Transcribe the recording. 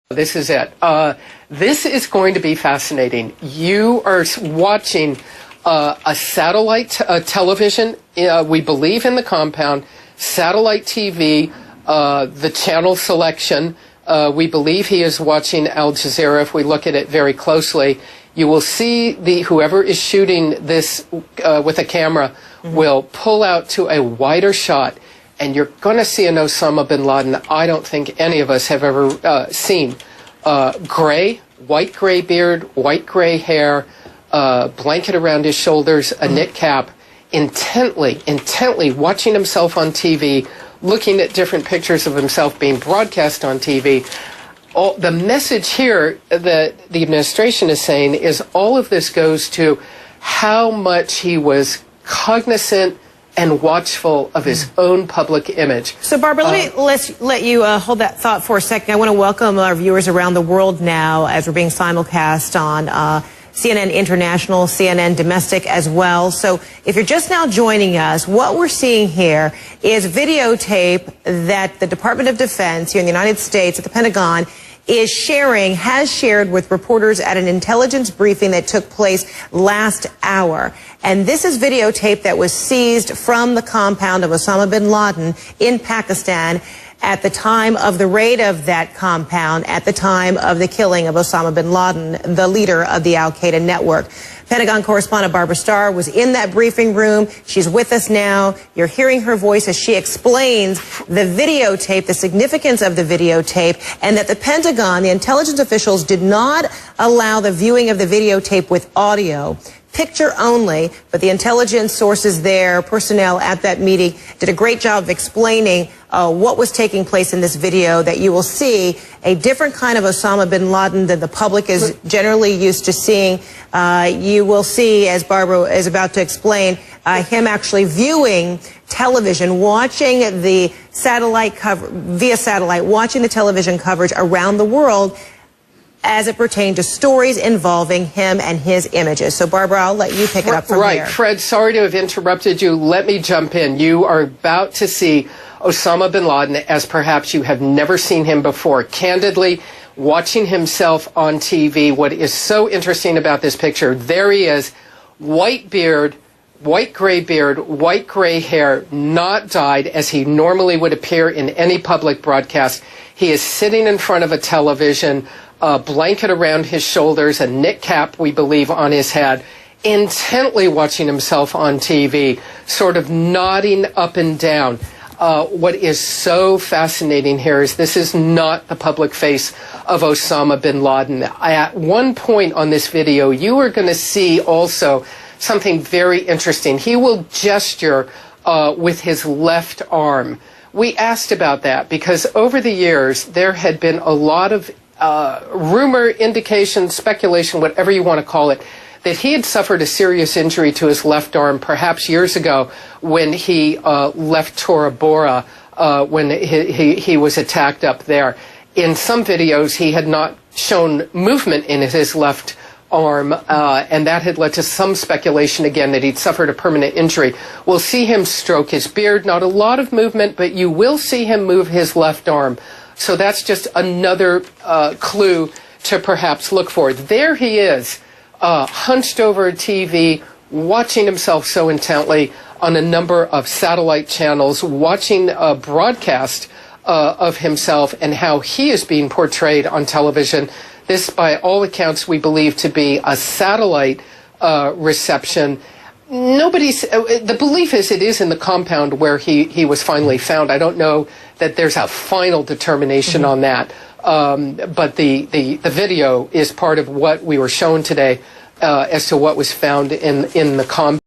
This is it. This is going to be fascinating. You are watching a satellite television, we believe in the compound, satellite TV, the channel selection. We believe he is watching Al Jazeera. If we look at it very closely, you will see whoever is shooting this with a camera will pull out to a wider shot, and you're going to see an Osama bin Laden I don't think any of us have ever seen. Gray, white gray beard, white gray hair, blanket around his shoulders, a knit cap, intently watching himself on TV, looking at different pictures of himself being broadcast on TV. The message here that the administration is saying is all of this goes to how much he was cognizant and watchful of his own public image. So, Barbara, let's let you hold that thought for a second. I want to welcome our viewers around the world now as we're being simulcast on CNN International, CNN Domestic as well. So if you're just now joining us, what we're seeing here is videotape that the Department of Defense here in the United States at the Pentagon has shared with reporters at an intelligence briefing that took place last hour. And this is videotape that was seized from the compound of Osama bin Laden in Pakistan at the time of the raid of that compound, at the time of the killing of Osama bin Laden, the leader of the Al-Qaeda network. Pentagon correspondent Barbara Starr was in that briefing room. She's with us now. You're hearing her voice as she explains the videotape, the significance of the videotape, and that the Pentagon, the intelligence officials, did not allow the viewing of the videotape with audio. Picture only, but the intelligence sources there, personnel at that meeting, did a great job of explaining what was taking place in this video, that you will see a different kind of Osama bin Laden than the public is generally used to seeing. You will see, as Barbara is about to explain, him actually viewing television, watching the satellite via satellite, watching the television coverage around the world as it pertained to stories involving him and his images. So, Barbara, I'll let you pick it up from here. Right. Fred, sorry to have interrupted you. Let me jump in. You are about to see Osama bin Laden as perhaps you have never seen him before. Candidly, watching himself on TV, what is so interesting about this picture, there he is, white beard, white gray beard, white gray hair, not dyed as he normally would appear in any public broadcast. He is sitting in front of a television, a blanket around his shoulders, a knit cap, we believe, on his head, intently watching himself on TV, sort of nodding up and down. What is so fascinating here is this is not the public face of Osama bin Laden. At one point on this video, you are going to see also something very interesting. He will gesture with his left arm. We asked about that because over the years, there had been a lot of rumor, indication, speculation, whatever you want to call it, that he had suffered a serious injury to his left arm perhaps years ago when he left Tora Bora, when he was attacked up there. In some videos, he had not shown movement in his left arm, and that had led to some speculation again that he'd suffered a permanent injury. We'll see him stroke his beard, not a lot of movement, but you will see him move his left arm. So that's just another clue to perhaps look for. There he is, hunched over a TV, watching himself so intently on a number of satellite channels, watching a broadcast of himself and how he is being portrayed on television. This, by all accounts, we believe to be a satellite reception. The belief is it is in the compound where he was finally found. I don't know that there's a final determination on that. But the video is part of what we were shown today as to what was found in the compound.